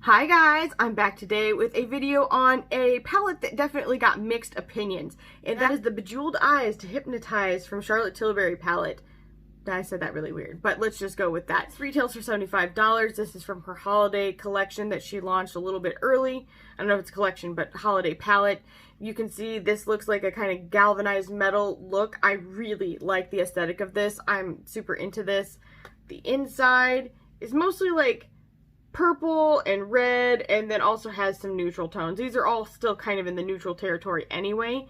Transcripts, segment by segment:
Hi guys, I'm back today with a video on a palette that definitely got mixed opinions, and that is the Bejewelled Eyes to Hypnotize from Charlotte Tilbury palette. I said that really weird, but let's just go with that. It retails for $75. This is from her holiday collection that she launched a little bit early. I don't know if it's a collection, but holiday palette. You can see this looks like a kind of galvanized metal look. I really like the aesthetic of this. I'm super into this. The inside is mostly like purple and red, and then also has some neutral tones. These are all still kind of in the neutral territory anyway.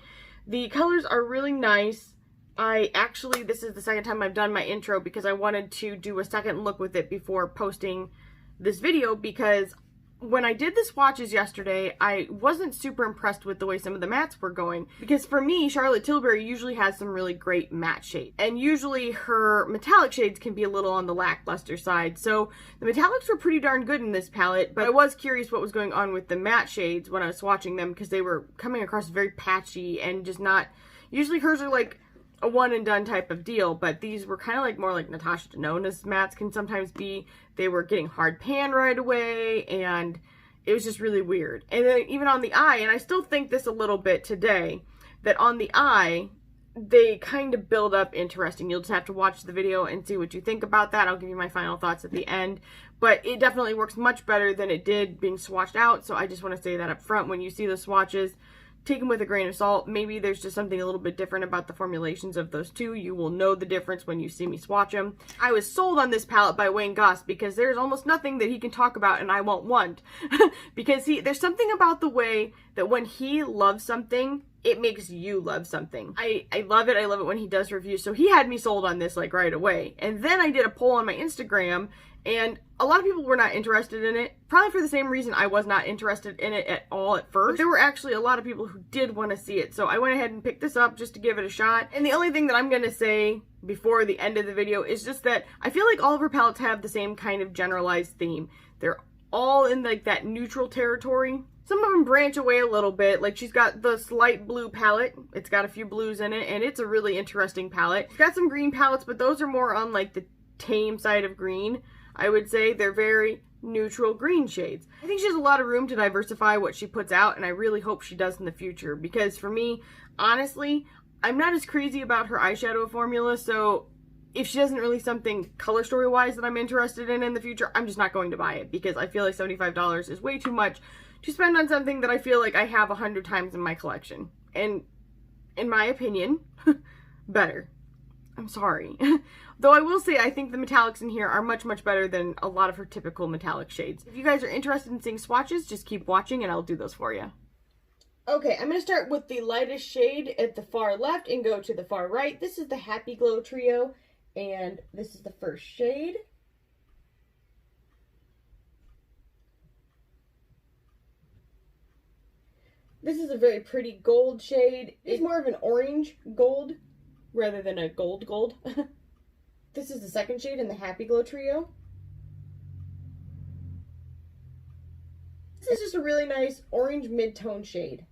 The colors are really nice. This is the second time I've done my intro because I wanted to do a second look with it before posting this video, because when I did the swatches yesterday, I wasn't super impressed with the way some of the mattes were going. Because for me, Charlotte Tilbury usually has some really great matte shades. And usually her metallic shades can be a little on the lackluster side. So the metallics were pretty darn good in this palette, but I was curious what was going on with the matte shades when I was swatching them, because they were coming across very patchy and just not... Usually hers are like a one and done type of deal, but these were kind of like more like Natasha Denona's mattes can sometimes be. They were getting hard pan right away, and it was just really weird. And then even on the eye, and I still think this a little bit today, that on the eye, they kind of build up interesting. You'll just have to watch the video and see what you think about that. I'll give you my final thoughts at the end. But it definitely works much better than it did being swatched out, so I just want to say that up front. When you see the swatches, take them with a grain of salt. Maybe there's just something a little bit different about the formulations of those two. You will know the difference when you see me swatch them. I was sold on this palette by Wayne Goss because there's almost nothing that he can talk about and I won't want. Because there's something about the way that when he loves something, it makes you love something. I love it. I love it when he does reviews. So he had me sold on this like right away. And then I did a poll on my Instagram, and a lot of people were not interested in it, probably for the same reason I was not interested in it at all at first. But there were actually a lot of people who did want to see it, so I went ahead and picked this up just to give it a shot. And the only thing that I'm going to say before the end of the video is just that I feel like all of her palettes have the same kind of generalized theme. They're all in like that neutral territory. Some of them branch away a little bit. Like she's got the slight blue palette. It's got a few blues in it, and it's a really interesting palette. She's got some green palettes, but those are more on like the tame side of green. I would say they're very neutral green shades. I think she has a lot of room to diversify what she puts out, and I really hope she does in the future, because for me, honestly, I'm not as crazy about her eyeshadow formula, so if she doesn't release something color story wise that I'm interested in the future, I'm just not going to buy it, because I feel like $75 is way too much to spend on something that I feel like I have 100 times in my collection. And in my opinion, better. I'm sorry. Though I will say I think the metallics in here are much, much better than a lot of her typical metallic shades. If you guys are interested in seeing swatches, just keep watching and I'll do those for you. Okay, I'm going to start with the lightest shade at the far left and go to the far right. This is the Happy Glow Trio, and this is the first shade. This is a very pretty gold shade. It's more of an orange gold rather than a gold. This is the second shade in the Happy Glow Trio. This is just a really nice orange mid-tone shade.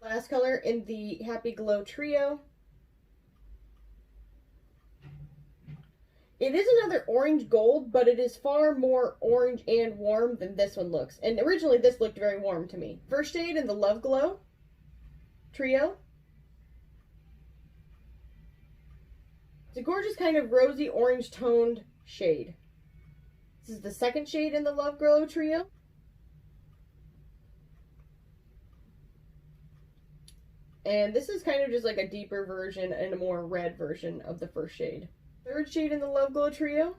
Last color in the Happy Glow Trio. It is another orange gold, but it is far more orange and warm than this one looks. And originally this looked very warm to me. First shade in the Love Glow Trio. It's a gorgeous kind of rosy orange toned shade. This is the second shade in the Love Glow Trio. And this is kind of just like a deeper version and a more red version of the first shade. Third shade in the Love Glow Trio.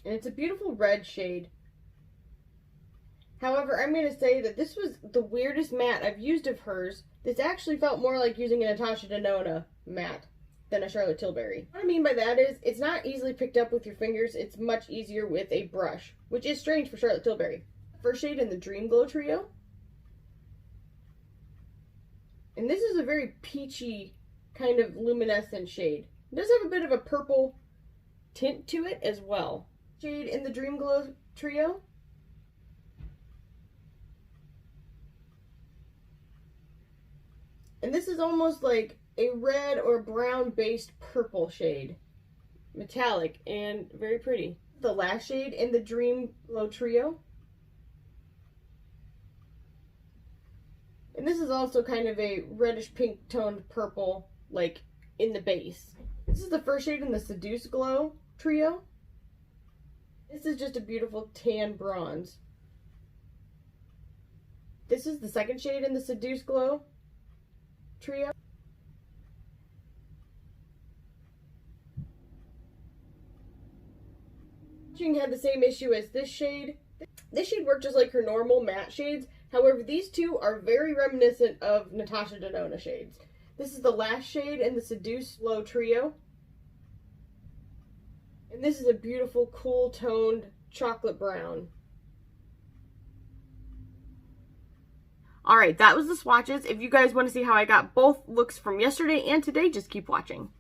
And it's a beautiful red shade. However, I'm going to say that this was the weirdest matte I've used of hers. This actually felt more like using a Natasha Denona matte than a Charlotte Tilbury. What I mean by that is, it's not easily picked up with your fingers. It's much easier with a brush, which is strange for Charlotte Tilbury. First shade in the Dream Glow Trio. And this is a very peachy kind of luminescent shade. It does have a bit of a purple tint to it as well. Shade in the Dream Glow Trio. And this is almost like a red or brown based purple shade. Metallic and very pretty. The last shade in the Dream Glow Trio. And this is also kind of a reddish pink toned purple, like in the base. This is the first shade in the Seduce Glow Trio. This is just a beautiful tan bronze. This is the second shade in the Seduce Glow Trio. She had the same issue as this shade. This shade worked just like her normal matte shades. However, these two are very reminiscent of Natasha Denona shades. This is the last shade in the Seduce Glow Trio. And this is a beautiful, cool toned chocolate brown. Alright, that was the swatches. If you guys want to see how I got both looks from yesterday and today, just keep watching.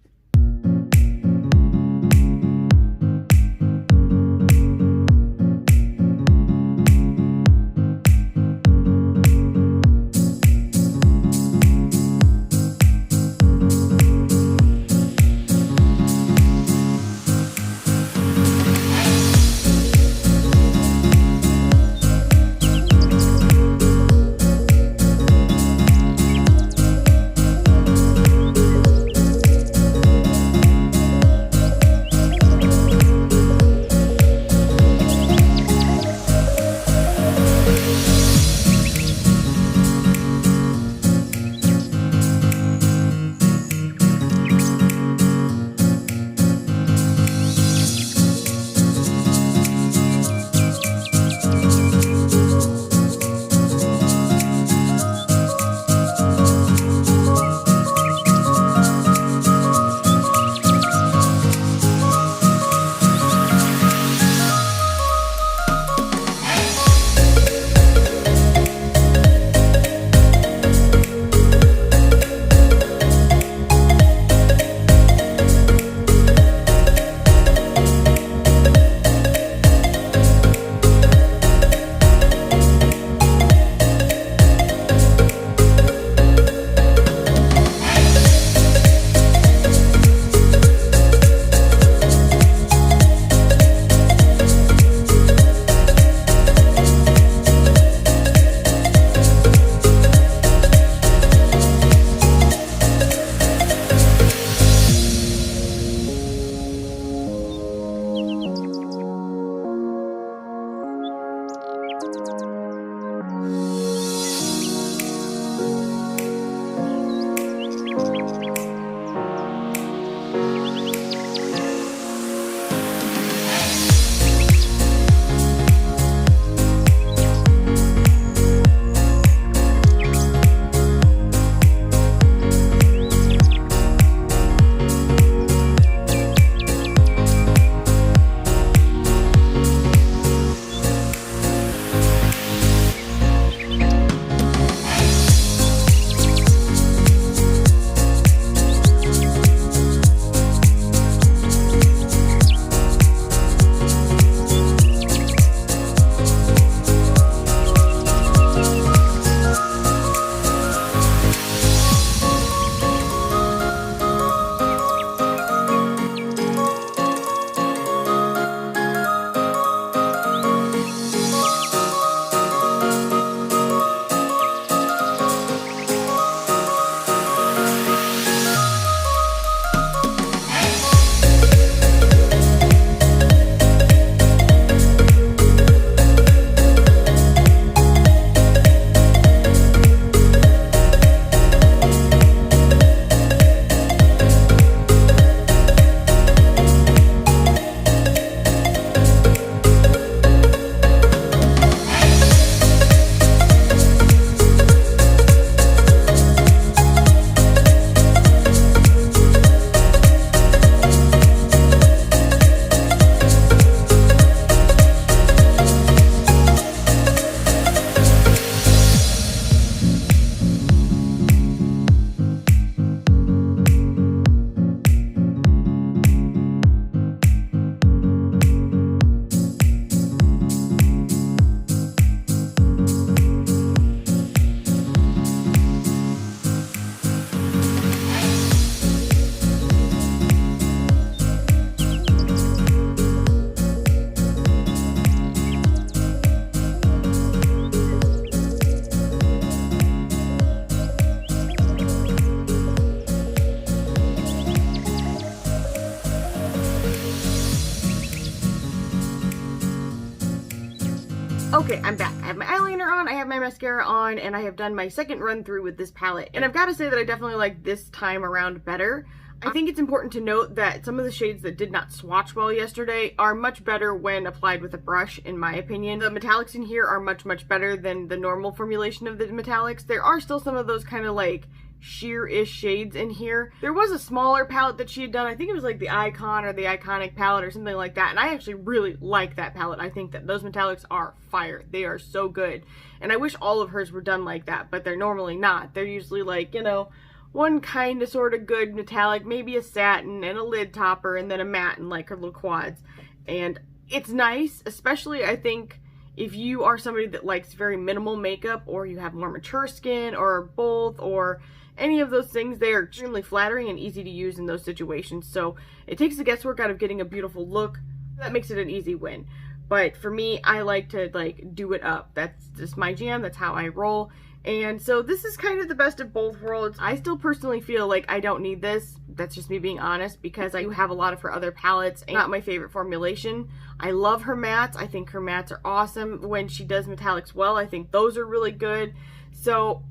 Okay, I'm back. I have my eyeliner on, I have my mascara on, and I have done my second run through with this palette. And I've got to say that I definitely like this time around better. I think it's important to note that some of the shades that did not swatch well yesterday are much better when applied with a brush, in my opinion. The metallics in here are much, much better than the normal formulation of the metallics. There are still some of those kind of like sheer-ish shades in here. There was a smaller palette that she had done. I think it was like the Icon or the Iconic palette or something like that. And I actually really like that palette. I think that those metallics are fire. They are so good. And I wish all of hers were done like that, but they're normally not. They're usually like, you know, one kind of sort of good metallic, maybe a satin and a lid topper and then a matte and like her little quads. And it's nice, especially I think if you are somebody that likes very minimal makeup or you have more mature skin or both or any of those things. They are extremely flattering and easy to use in those situations. So it takes the guesswork out of getting a beautiful look. That makes it an easy win. But for me, I like to like do it up. That's just my jam. That's how I roll. And so this is kind of the best of both worlds. I still personally feel like I don't need this. That's just me being honest, because I do have a lot of her other palettes. Not my favorite formulation. I love her mattes. I think her mattes are awesome. When she does metallics well, I think those are really good. So,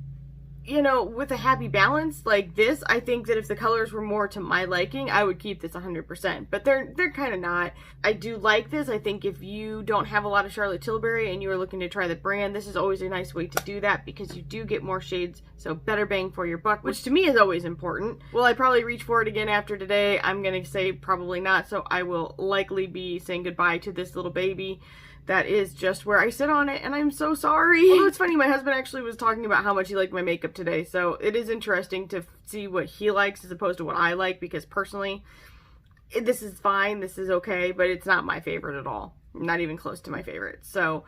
you know, with a happy balance like this, I think that if the colors were more to my liking, I would keep this 100%. But they're kind of not. I do like this. I think if you don't have a lot of Charlotte Tilbury and you are looking to try the brand, this is always a nice way to do that because you do get more shades, so better bang for your buck, which to me is always important. Will I probably reach for it again after today? I'm going to say probably not, so I will likely be saying goodbye to this little baby. That is just where I sit on it, and I'm so sorry. Although it's funny, my husband actually was talking about how much he liked my makeup today, so it is interesting to see what he likes as opposed to what I like, because personally, this is fine, this is okay, but it's not my favorite at all. Not even close to my favorite. So,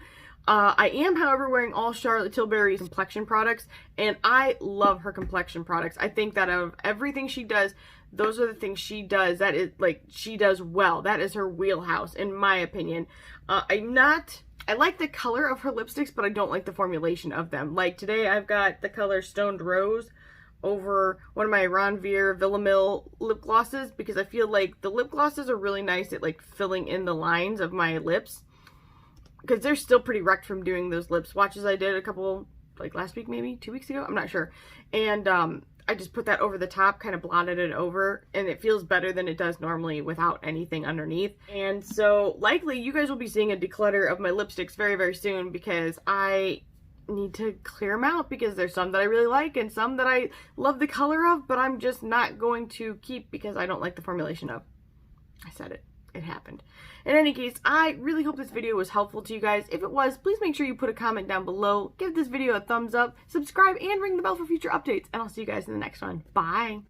I am, however, wearing all Charlotte Tilbury's complexion products, and I love her complexion products. I think that of everything she does, those are the things she does that is, like, she does well. That is her wheelhouse, in my opinion. I like the color of her lipsticks, but I don't like the formulation of them. Like, today I've got the color Stoned Rose over one of my Ronvier Villamil lip glosses, because I feel like the lip glosses are really nice at, like, filling in the lines of my lips. Because they're still pretty wrecked from doing those lip swatches I did a couple, like last week maybe, 2 weeks ago, I'm not sure. And I just put that over the top, kind of blotted it over, and it feels better than it does normally without anything underneath. And so likely you guys will be seeing a declutter of my lipsticks very, very soon, because I need to clear them out, because there's some that I really like and some that I love the color of, but I'm just not going to keep because I don't like the formulation of. I said it. It happened. In any case, I really hope this video was helpful to you guys. If it was, please make sure you put a comment down below, give this video a thumbs up, subscribe, and ring the bell for future updates. And I'll see you guys in the next one. Bye!